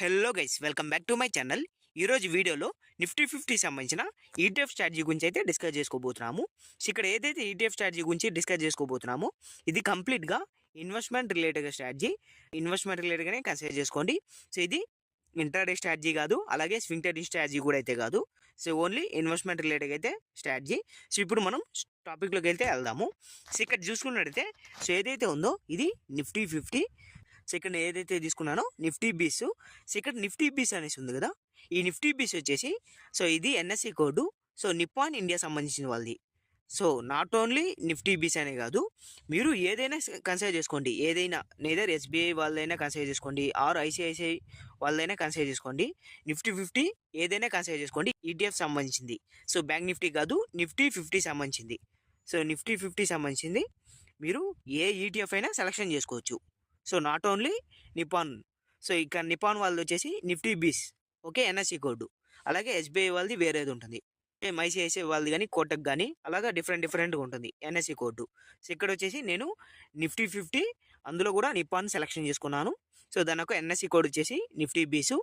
Hello guys, welcome back to my channel. ఈరోజు వీడియోలో Nifty 50 సంబంధించిన ఈటీఎఫ్ స్ట్రాటజీ గురించి అయితే డిస్కస్ చేసుకోబోతున్నాము. సో ఇక్కడ ఏదైతే ఈటీఎఫ్ స్ట్రాటజీ గురించి డిస్కస్ చేసుకోబోతున్నామో ఇది కంప్లీట్గా ఇన్వెస్ట్మెంట్ రిలేటెడ్ స్ట్రాటజీ. ఇన్వెస్ట్మెంట్ రిలేటెడ్గానే కన్సిడర్ చేసుకోండి. సో ఇది ఇంటర్డే స్ట్రాటజీ కాదు, అలాగే స్వింగ్ ట్రేడింగ్ స్ట్రాటజీ కూడా అయితే కాదు. సో ఓన్లీ ఇన్వెస్ట్మెంట్ రిలేటెడ్ అయితే స్ట్రాటజీ. సో ఇప్పుడు మనం టాపిక్లోకి వెళ్దాము. సో ఇక్కడ చూసుకున్నట్టయితే సో ఏదైతే ఉందో ఇది నిఫ్టీ 50. సో ఇక్కడ ఏదైతే తీసుకున్నానో నిఫ్టీ బీస్. సో ఇక్కడ నిఫ్టీ బీస్ అనేసి ఉంది కదా, ఈ నిఫ్టీ బీస్ వచ్చేసి సో ఇది NSC code. So Nippon India సంబంధించిన వాళ్ళది. సో నాట్ ఓన్లీ నిఫ్టీ బీస్ అనే కాదు, మీరు ఏదైనా కన్సిడర్ చేసుకోండి. ఏదైనా నేదర్ ఎస్బీఐ వాళ్ళైనా కన్సిడర్ చేసుకోండి, ఆర్ ఐసిఐసిఐ వాళ్ళైనా కన్సిడర్ చేసుకోండి. నిఫ్టీ 50 ఏదైనా కన్సిడర్ చేసుకోండి, ఈటీఎఫ్ సంబంధించింది. సో బ్యాంక్ నిఫ్టీ కాదు, నిఫ్టీ 50 సంబంధించింది. సో నిఫ్టీ 50 సంబంధించింది మీరు ఏ ఈటీఎఫ్ అయినా సెలెక్షన్ చేసుకోవచ్చు. So not only Nippon. So ఇక్కడ నిపాన్ వాళ్ళది వచ్చేసి నిఫ్టీ బీస్, ఓకే, ఎన్ఎస్సి కోడ్. అలాగే ఎస్బీఐ వాళ్ళది వేరేది ఉంటుంది, ఐసిఐసిఐ వాళ్ళది కానీ కోటక్ కానీ అలాగా డిఫరెంట్గా ఉంటుంది ఎన్ఎస్సి కోడ్. సో ఇక్కడ వచ్చేసి నేను నిఫ్టీ 50 అందులో కూడా నిపాన్ సెలెక్షన్ చేసుకున్నాను. సో దాని ఒక ఎన్ఎస్సి కోడ్ వచ్చేసి నిఫ్టీ బీసు.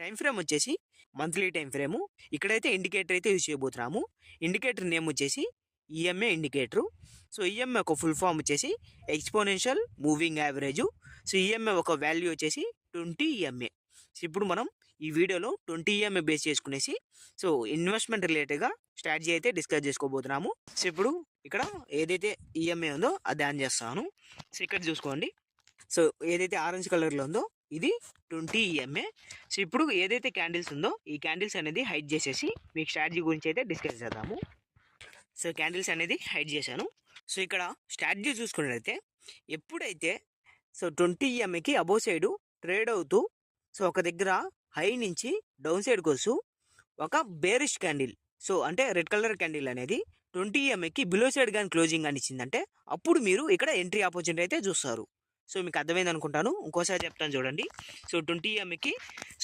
టైం ఫ్రేమ్ వచ్చేసి మంత్లీ టైం ఫ్రేము. ఇక్కడైతే ఇండికేటర్ అయితే యూజ్ చేయబోతున్నాము. ఇండికేటర్ నేమ్ వచ్చేసి ఈఎంఏ ఇండికేటరు. సో ఈఎంఏ ఒక ఫుల్ ఫామ్ వచ్చేసి exponential moving average. So EMA ఒక వాల్యూ వచ్చేసి 20 ఈఎంఏ. సో ఇప్పుడు మనం ఈ వీడియోలో 20 ఈఎంఏ బేస్ చేసుకునేసి సో ఇన్వెస్ట్మెంట్ రిలేటెడ్గా స్ట్రాటజీ అయితే డిస్కస్ చేసుకోబోతున్నాము. సో ఇప్పుడు ఇక్కడ ఏదైతే ఈఎంఏ ఉందో అది ఆన్ చేస్తాను. సో ఇక్కడ చూసుకోండి, సో ఏదైతే ఆరెంజ్ కలర్లో ఉందో ఇది 20 ఈఎంఏ. సో ఇప్పుడు ఏదైతే క్యాండిల్స్ ఉందో ఈ క్యాండిల్స్ అనేది హైడ్ చేసేసి మీకు స్ట్రాటజీ గురించి అయితే డిస్కస్ చేద్దాము. సో క్యాండిల్స్ అనేది హైడ్ చేశాను. సో ఇక్కడ స్ట్రాటజీ చూసుకున్నట్లయితే ఎప్పుడైతే సో 20 ఈఎంఏకి అబోవ్ సైడ్ ట్రేడ్ అవుతూ సో ఒక దగ్గర హై నుంచి డౌన్ సైడ్కి వస్తూ ఒక బేరిష్ క్యాండిల్, సో అంటే రెడ్ కలర్ క్యాండిల్ అనేది 20 ఈఎంఏకి బిలో సైడ్ కానీ క్లోజింగ్ కానీ ఇచ్చిందంటే అప్పుడు మీరు ఇక్కడ ఎంట్రీ ఆపర్చునిటీ అయితే చూస్తారు. సో మీకు అర్థమైంది అనుకుంటాను, ఇంకోసారి చెప్తాను చూడండి. సో 20 ఈఎంఏకి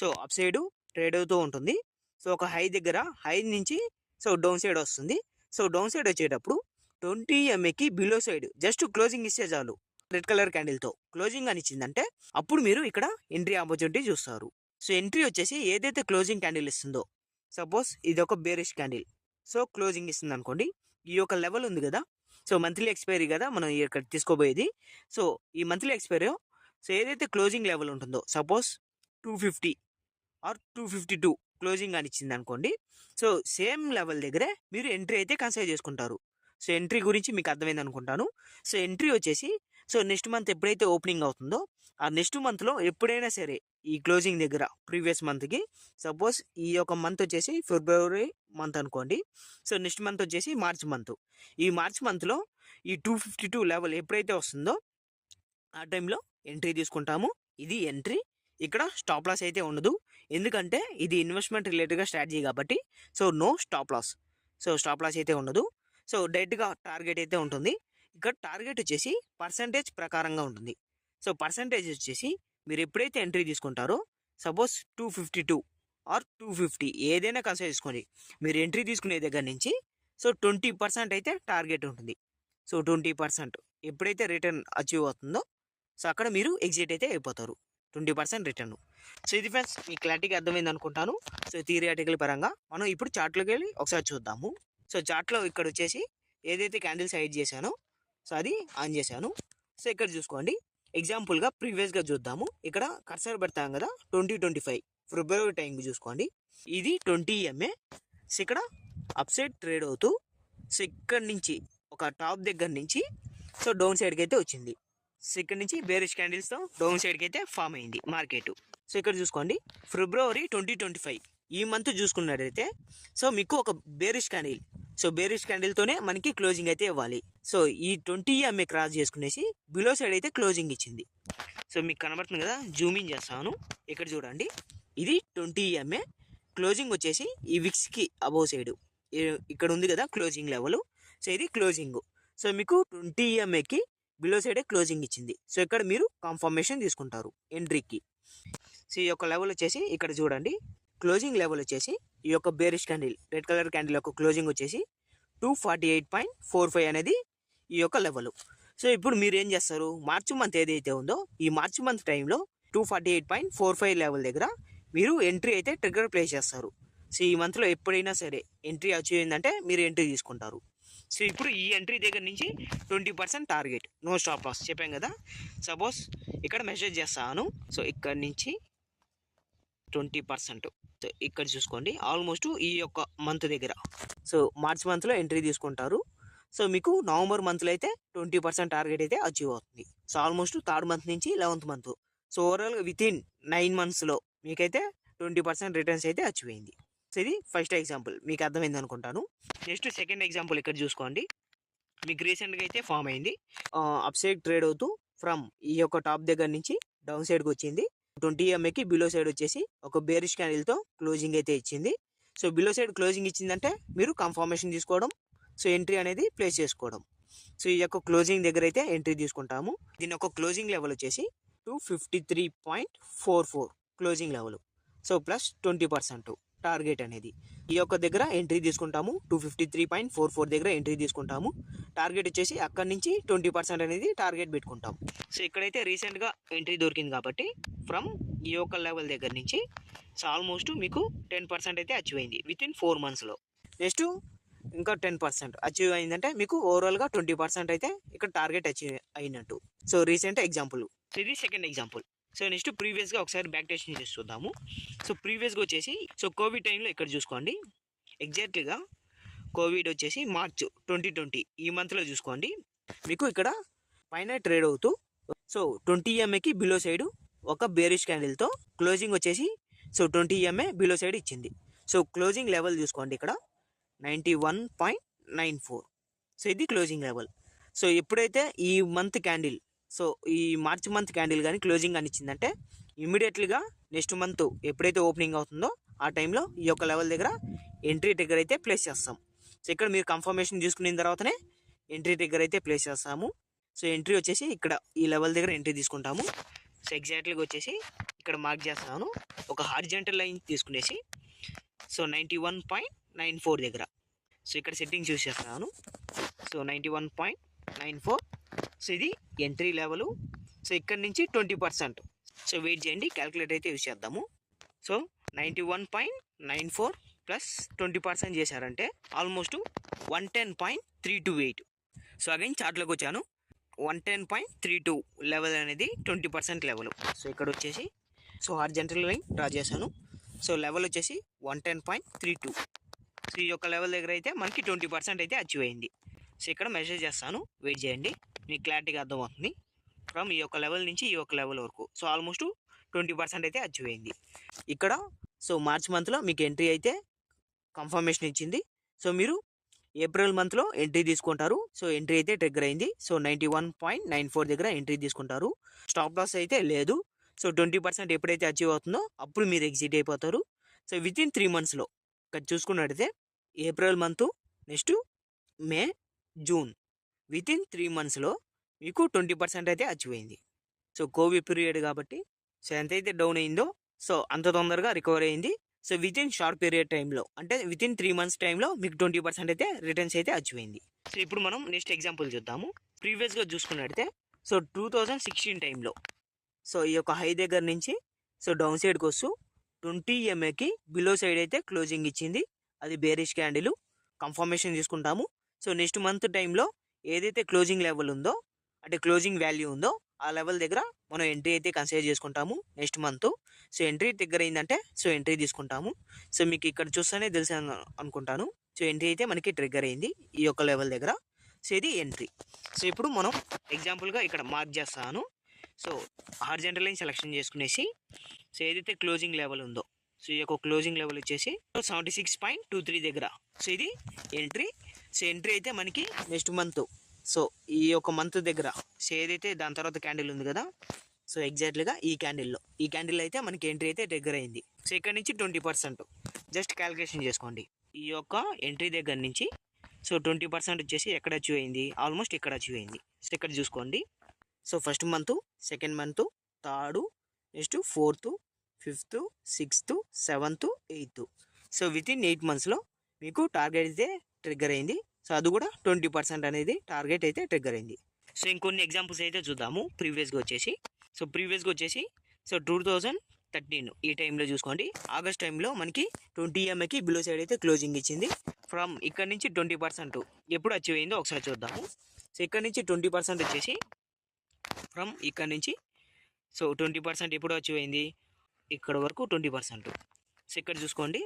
సో అప్ సైడ్ ట్రేడ్ అవుతూ ఉంటుంది. సో ఒక హై దగ్గర హై నుంచి సో డౌన్ సైడ్ వస్తుంది. సో డౌన్ సైడ్ వచ్చేటప్పుడు 20 ఈఎంఏకి బిలో సైడ్ జస్ట్ క్లోజింగ్ ఇస్తే చాలు, రెడ్ కలర్ క్యాండిల్తో క్లోజింగ్ అని ఇచ్చిందంటే అప్పుడు మీరు ఇక్కడ ఎంట్రీ ఆపర్చునిటీ చూస్తారు. సో ఎంట్రీ వచ్చేసి ఏదైతే క్లోజింగ్ క్యాండిల్ ఇస్తుందో, సపోజ్ ఇది ఒక బేరిష్ క్యాండిల్, సో క్లోజింగ్ ఇస్తుంది అనుకోండి. ఈ యొక్క లెవెల్ ఉంది కదా, సో మంత్లీ ఎక్స్పైరీ కదా మనం ఇక్కడ తీసుకోబోయేది. సో ఈ మంత్లీ ఎక్స్పైరీ సో ఏదైతే క్లోజింగ్ లెవెల్ ఉంటుందో, సపోజ్ 250 ఆర్ 252 క్లోజింగ్ అని ఇచ్చింది అనుకోండి. సో సేమ్ లెవెల్ దగ్గరే మీరు ఎంట్రీ అయితే కన్సిడర్ చేసుకుంటారు. సో ఎంట్రీ గురించి మీకు అర్థమైంది అనుకుంటాను. సో ఎంట్రీ వచ్చేసి సో నెక్స్ట్ మంత్ ఎప్పుడైతే ఓపెనింగ్ అవుతుందో ఆ నెక్స్ట్ మంత్లో ఎప్పుడైనా సరే ఈ క్లోజింగ్ దగ్గర ప్రీవియస్ మంత్కి, సపోజ్ ఈ యొక్క మంత్ వచ్చేసి ఫిబ్రవరి మంత్ అనుకోండి. సో నెక్స్ట్ మంత్ వచ్చేసి మార్చ్ మంత్. ఈ మార్చ్ మంత్లో ఈ 252 లెవెల్ ఎప్పుడైతే వస్తుందో ఆ టైంలో ఎంట్రీ తీసుకుంటాము. ఇది ఎంట్రీ. ఇక్కడ స్టాప్ లాస్ అయితే ఉండదు, ఎందుకంటే ఇది ఇన్వెస్ట్మెంట్ రిలేటెడ్గా స్ట్రాటజీ కాబట్టి. So no stop loss. So stop loss అయితే ఉండదు. సో డైరెక్ట్గా టార్గెట్ అయితే ఉంటుంది. ఇక్కడ టార్గెట్ వచ్చేసి పర్సంటేజ్ ప్రకారంగా ఉంటుంది. సో పర్సంటేజ్ వచ్చేసి మీరు ఎప్పుడైతే ఎంట్రీ తీసుకుంటారో, సపోజ్ 252 ఆర్ 250 ఏదైనా కన్సిడర్ చేసుకోండి. మీరు ఎంట్రీ తీసుకునే దగ్గర నుంచి సో 20% అయితే టార్గెట్ ఉంటుంది. సో 20% ఎప్పుడైతే రిటర్న్ అచీవ్ అవుతుందో సో అక్కడ మీరు ఎగ్జిట్ అయితే అయిపోతారు, 20% రిటర్న్. సో ఇది ఫ్రెండ్స్ మీ క్లారిటీగా అర్థమైంది అనుకుంటాను. సో థియరిటికల్ పరంగా మనం ఇప్పుడు చార్ట్లోకి వెళ్ళి ఒకసారి చూద్దాము. సో చార్ట్లో ఇక్కడ వచ్చేసి ఏదైతే క్యాండిల్స్ హైడ్ చేశానో సో అది ఆన్ చేశాను. సో ఇక్కడ చూసుకోండి, ఎగ్జాంపుల్గా ప్రీవియస్గా చూద్దాము. ఇక్కడ కర్సర్ పెడతాం కదా 2025 ఫిబ్రవరి టైంకి చూసుకోండి. ఇది 20 ఈఎంఏ. సో ఇక్కడ అప్ సైడ్ ట్రేడ్ అవుతూ సో ఇక్కడ నుంచి ఒక టాప్ దగ్గర నుంచి సో డౌన్ సైడ్కి అయితే వచ్చింది. సో ఇక్కడ నుంచి బేరిష్ క్యాండిల్స్తో డౌన్ సైడ్కి అయితే ఫామ్ అయింది మార్కెట్. సో ఇక్కడ చూసుకోండి, ఫిబ్రవరి 2025 ఈ మంత్ చూసుకున్నట్టయితే సో మీకు ఒక బేరిష్ క్యాండిల్, సో బేరిష్ క్యాండిల్తోనే మనకి క్లోజింగ్ అయితే ఇవ్వాలి. సో ఈ 20 ఈఎంఏ క్రాస్ చేసుకునేసి బిలో సైడ్ అయితే క్లోజింగ్ ఇచ్చింది. సో మీకు కనబడుతుంది కదా, జూమింగ్ చేస్తాను. ఇక్కడ చూడండి, ఇది 20 ఈఎంఏ. క్లోజింగ్ వచ్చేసి ఈ విక్స్కి అబోవ్ సైడ్ ఇక్కడ ఉంది కదా క్లోజింగ్ లెవెల్. సో ఇది క్లోజింగ్. సో మీకు 20 ఈఎంఏకి బిలో సైడే క్లోజింగ్ ఇచ్చింది. సో ఇక్కడ మీరు కన్ఫర్మేషన్ తీసుకుంటారు ఎంట్రీకి. సో ఈ యొక్క లెవెల్ వచ్చేసి ఇక్కడ చూడండి, క్లోజింగ్ లెవెల్ వచ్చేసి ఈ యొక్క bearish candle red colour candle యొక్క క్లోజింగ్ వచ్చేసి 248.45 అనేది ఈ యొక్క లెవెల్. సో ఇప్పుడు మీరు ఏం చేస్తారు, మార్చి మంత్ ఏదైతే ఉందో ఈ మార్చి మంత్ టైంలో 248.45 లెవెల్ దగ్గర మీరు ఎంట్రీ అయితే ట్రిగ్గర్ ప్లేస్ చేస్తారు. సో ఈ మంత్లో ఎప్పుడైనా సరే ఎంట్రీ అచీవ్ అయిందంటే మీరు ఎంట్రీ తీసుకుంటారు. సో ఇప్పుడు ఈ ఎంట్రీ దగ్గర నుంచి 20% టార్గెట్, నో స్టాప్ లాస్ చెప్పాం కదా. సపోజ్ ఇక్కడ మెసేజ్ చేస్తాను. సో ఇక్కడ నుంచి 20%, సో ఇక్కడ చూసుకోండి. ఆల్మోస్ట్ ఈ యొక్క మంత్ దగ్గర, సో మార్చ్ మంత్లో ఎంట్రీ తీసుకుంటారు. సో మీకు నవంబర్ మంత్లో అయితే 20% టార్గెట్ అయితే అచీవ్ అవుతుంది. సో ఆల్మోస్ట్ థర్డ్ మంత్ నుంచి 11th మంత్, సో ఓవరాల్గా వితిన్ 9 monthsలో మీకైతే 20% రిటర్న్స్ అయితే అచీవ్ అయింది. సో ఇది ఫస్ట్ ఎగ్జాంపుల్, మీకు అర్థమైంది అనుకుంటాను. నెక్స్ట్ సెకండ్ ఎగ్జాంపుల్ ఇక్కడ చూసుకోండి. మీకు రీసెంట్గా అయితే ఫామ్ అయింది. అప్ సైడ్ ట్రేడ్ అవుతూ ఫ్రమ్ ఈ యొక్క టాప్ దగ్గర నుంచి డౌన్ సైడ్కి వచ్చింది. 20 EMAకి బిలో సైడ్ వచ్చేసి ఒక బేరిష్ క్యాండిల్తో క్లోజింగ్ అయితే ఇచ్చింది. సో బిలో సైడ్ క్లోజింగ్ ఇచ్చిందంటే మీరు కన్ఫర్మేషన్ తీసుకోవడం, సో ఎంట్రీ అనేది ప్లేస్ చేసుకోవడం. సో ఈ యొక్క క్లోజింగ్ దగ్గర అయితే ఎంట్రీ తీసుకుంటాము. దీని యొక్క క్లోజింగ్ లెవెల్ వచ్చేసి 253.44 closing level. So plus 20% target అనేది ఈ యొక్క దగ్గర ఎంట్రీ తీసుకుంటాము. 253.44 దగ్గర ఎంట్రీ తీసుకుంటాము. టార్గెట్ వచ్చేసి అక్కడి నుంచి 20% అనేది టార్గెట్ పెట్టుకుంటాము. సో ఇక్కడైతే రీసెంట్గా ఎంట్రీ దొరికింది కాబట్టి ఫ్రమ్ ఈ యొక్క లెవెల్ దగ్గర నుంచి సో ఆల్మోస్ట్ మీకు 10% అయితే అచీవ్ అయింది వితిన్ 4 monthsలో. నెక్స్ట్ ఇంకా 10% అచీవ్ అయిందంటే మీకు ఓవరాల్గా 20% అయితే ఇక్కడ టార్గెట్ అచీవ్ అయినట్టు. So recent example. సో ఇది సెకండ్ ఎగ్జాంపుల్. సో నెక్స్ట్ ప్రీవియస్గా ఒకసారి బ్యాక్ టెస్ట్ చేసి చూద్దాము. సో ప్రీవియస్గా వచ్చేసి సో కోవిడ్ టైంలో ఇక్కడ చూసుకోండి. ఎగ్జాక్ట్గా కోవిడ్ వచ్చేసి మార్చ్ 2020 ఈ మంత్లో చూసుకోండి. మీకు ఇక్కడ పైన ట్రేడ్ అవుతూ సో 20 EMAకి బిలో సైడ్ ఒక బేరిష్ క్యాండిల్తో క్లోజింగ్ వచ్చేసి సో 20 EMA బిలో సైడ్ ఇచ్చింది. సో క్లోజింగ్ లెవెల్ చూసుకోండి ఇక్కడ 91.94. సో ఇది క్లోజింగ్ లెవెల్. సో ఎప్పుడైతే ఈ మంత్ క్యాండిల్, సో ఈ మార్చ్ మంత్ క్యాండిల్ కానీ క్లోజింగ్ కానీ ఇచ్చిందంటే ఇమీడియట్లీగా నెక్స్ట్ మంత్ ఎప్పుడైతే ఓపెనింగ్ అవుతుందో ఆ టైంలో ఈ యొక్క లెవెల్ దగ్గర ఎంట్రీ ట్రిగ్గర్ అయితే ప్లేస్ చేస్తాం. సో ఇక్కడ మీరు కన్ఫర్మేషన్ తీసుకున్న తర్వాతనే ఎంట్రీ ట్రిగ్గర్ అయితే ప్లేస్ చేస్తాము. సో ఎంట్రీ వచ్చేసి ఇక్కడ ఈ లెవెల్ దగ్గర ఎంట్రీ తీసుకుంటాము. సో ఎగ్జాక్ట్లీగా వచ్చేసి ఇక్కడ మార్క్ చేస్తున్నాను. ఒక హారిజాంటల్ లైన్ తీసుకునేసి సో 91.94 దగ్గర, సో ఇక్కడ సెట్టింగ్స్ యూస్ చేస్తున్నాను. సో 91.94. సో ఇది ఎంట్రీ లెవెలు. సో ఇక్కడ నుంచి 20%. సో వెయిట్ చేయండి, క్యాలిక్యులేట్ అయితే యూస్ చేద్దాము. సో 91.94 ప్లస్ 20% చేశారంటే ఆల్మోస్ట్ 110.328. సో అగైన్ చార్ట్లోకి వచ్చాను. 110.32 లెవెల్ అనేది 20% లెవెల్. సో ఇక్కడ వచ్చేసి సో హారిజాంటల్ లైన్ డ్రా చేశాను. సో లెవెల్ వచ్చేసి 110.32. సో ఈ యొక్క లెవెల్ దగ్గర అయితే మనకి 20% అయితే అచీవ్ అయింది. సో ఇక్కడ మెసేజ్ చేస్తాను, వెయిట్ చేయండి, మీకు క్లారిటీగా అర్థమవుతుంది. ఫ్రమ్ ఈ యొక్క లెవెల్ నుంచి ఈ యొక్క లెవెల్ వరకు సో ఆల్మోస్ట్ 20% అయితే అచీవ్ అయింది. ఇక్కడ సో మార్చ్ మంత్లో మీకు ఎంట్రీ అయితే కన్ఫర్మేషన్ ఇచ్చింది. సో మీరు ఏప్రిల్ మంత్లో ఎంట్రీ తీసుకుంటారు. సో ఎంట్రీ అయితే ట్రిగ్గర్ అయింది. సో 91.94 దగ్గర ఎంట్రీ తీసుకుంటారు. స్టాప్ లాస్ అయితే లేదు. సో 20% ఎప్పుడైతే అచీవ్ అవుతుందో అప్పుడు మీరు ఎగ్జిట్ అయిపోతారు. సో వితిన్ 3 monthsలో ఇక్కడ చూసుకున్నట్టయితే ఏప్రిల్ మంత్, నెక్స్ట్ మే, జూన్, వితిన్ 3 monthsలో మీకు 20% అయితే అచీవ్ అయింది. సో కోవిడ్ పీరియడ్ కాబట్టి సో ఎంతైతే డౌన్ అయిందో సో అంత తొందరగా రికవర్ అయింది. సో వితిన్ షార్ట్ పీరియడ్ టైంలో అంటే వితిన్ 3 months టైంలో మీకు 20% అయితే రిటర్న్స్ అయితే అచీవ్ అయింది. సో ఇప్పుడు మనం నెక్స్ట్ ఎగ్జాంపుల్ చూద్దాము. ప్రీవియస్గా చూసుకున్నట్టయితే సో 2016 టైంలో సో ఈ యొక్క హై దగ్గర నుంచి సో డౌన్ సైడ్కి వస్తూ 20 EMAకి బిలో సైడ్ అయితే క్లోజింగ్ ఇచ్చింది. అది బేరిష్ క్యాండిల్. కన్ఫర్మేషన్ తీసుకుంటాము. సో నెక్స్ట్ మంత్ టైంలో ఏదైతే క్లోజింగ్ లెవెల్ ఉందో అంటే క్లోజింగ్ వాల్యూ ఉందో ఆ లెవెల్ దగ్గర మనం ఎంట్రీ అయితే కన్సిడర్ చేసుకుంటాము next month. So entry trigger అయిందంటే సో ఎంట్రీ తీసుకుంటాము. సో మీకు ఇక్కడ చూస్తేనే తెలుసు అనుకుంటాను. సో ఎంట్రీ అయితే మనకి ట్రిగ్గర్ అయింది ఈ యొక్క లెవెల్ దగ్గర. సో ఇది ఎంట్రీ. సో ఇప్పుడు మనం ఎగ్జాంపుల్గా ఇక్కడ మార్క్ చేస్తాను. సో హారిజాంటల్ లైన్ సెలెక్షన్ చేసుకునేసి సో ఏదైతే క్లోజింగ్ లెవెల్ ఉందో సో ఈ యొక్క క్లోజింగ్ లెవెల్ వచ్చేసి 76.23 దగ్గర. సో ఇది ఎంట్రీ. సో ఎంట్రీ అయితే మనకి నెక్స్ట్ మంత్ సో ఈ యొక్క మంత్ దగ్గర సో ఏదైతే దాని తర్వాత క్యాండిల్ ఉంది కదా సో ఎగ్జాక్ట్లీగా ఈ క్యాండిల్ అయితే మనకి ఎంట్రీ అయితే ట్రిగ్గర్ అయింది. సో ఇక్కడ నుంచి 20% జస్ట్ క్యాలిక్యులేషన్ చేసుకోండి. ఈ యొక్క ఎంట్రీ దగ్గర నుంచి సో 20% వచ్చేసి ఎక్కడ అచీవ్ అయింది, ఆల్మోస్ట్ ఇక్కడ అచీవ్ అయింది. సో ఇక్కడ చూసుకోండి. So first month, second month, third, next 4th, 5th, 6th, 7th, 8th. So within 8 monthsలో మీకు టార్గెట్ అయితే ట్రిగ్గర్ అయింది. సో అది కూడా 20% అనేది టార్గెట్ అయితే ట్రిగ్గర్ అయింది. సో ఇంకొన్ని ఎగ్జాంపుల్స్ అయితే చూద్దాము. ప్రీవియస్గా వచ్చేసి సో 2013 13 ఈ టైంలో చూసుకోండి. ఆగస్ట్ టైంలో మనకి 20 EMIకి బిలో సైడ్ అయితే క్లోజింగ్ ఇచ్చింది. ఫ్రమ్ ఇక్కడ నుంచి 20% ఎప్పుడు అచీవ్ అయిందో ఒకసారి చూద్దాము. సో ఇక్కడ నుంచి 20% వచ్చేసి ఫ్రమ్ ఇక్కడ నుంచి, సో 20% ఎప్పుడు అచీవ్ అయింది, ఇక్కడ వరకు 20%. సో ఇక్కడ చూసుకోండి,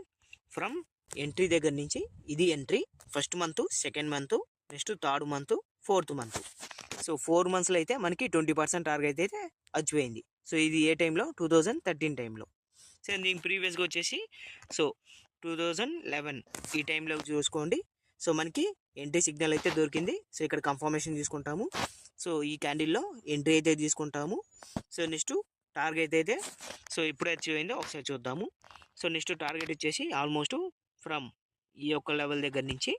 ఫ్రమ్ ఎంట్రీ దగ్గర నుంచి ఇది entry, first month, second month, next third month, fourth month. So 4 మంత్స్లో అయితే మనకి 20% టార్గెట్ అయితే అచీవ్ అయింది. సో ఇది ఏ టైంలో, 2013 టైంలో. సో దీని ప్రీవియస్గా వచ్చేసి సో 2011 ఈ టైంలో చూసుకోండి. సో మనకి ఎంట్రీ సిగ్నల్ అయితే దొరికింది. సో ఇక్కడ కన్ఫర్మేషన్ తీసుకుంటాము. సో ఈ క్యాండిల్లో ఎంట్రీ అయితే తీసుకుంటాము. సో నెక్స్ట్ టార్గెట్ అయితే సో ఇప్పుడు అచీవ్ అయిందో ఒకసారి చూద్దాము. సో నెక్స్ట్ టార్గెట్ వచ్చేసి ఆల్మోస్ట్ ఫ్రమ్ ఈ యొక్క లెవెల్ దగ్గర నుంచి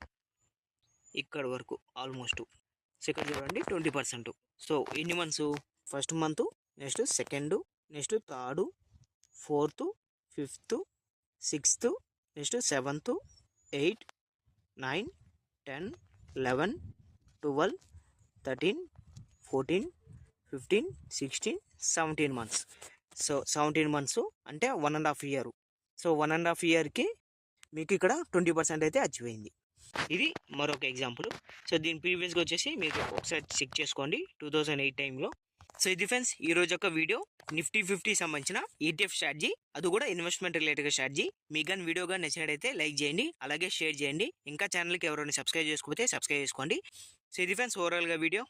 ఇక్కడ వరకు ఆల్మోస్ట్. సో ఇక్కడ చూడండి 20%. సో ఎన్ని months, first month, next second, next third, fourth, fifth, sixth, next 7th, 8, 9, 10, 11, 12, 13, 14, 15, 16, 17 months. So 17 months అంటే 1.5 year. సో 1.5 yearకి మీకు ఇక్కడ 20% అయితే అచీవ్ అయింది. ఇది మరొక ఎగ్జాంపుల్. సో దీని ప్రీవియస్గా వచ్చేసి మీరు ఒకసారి చెక్ చేసుకోండి 2008 టైంలో. సో ఇది ఫ్రెండ్స్ ఈరోజు యొక్క వీడియో, నిఫ్టీ 50 సంబంధించిన ETF స్ట్రాటజీ, అది కూడా ఇన్వెస్ట్మెంట్ రిలేటెడ్ స్ట్రాటజీ. మీకు కానీ వీడియో కానీ నచ్చినట్టయితే లైక్ చేయండి, అలాగే షేర్ చేయండి. ఇంకా ఛానల్కి ఎవరైనా సబ్స్క్రైబ్ చేసుకోకపోతే సబ్స్క్రైబ్ చేసుకోండి. సో ఇది ఫ్రెండ్స్ ఓవరాల్గా వీడియో.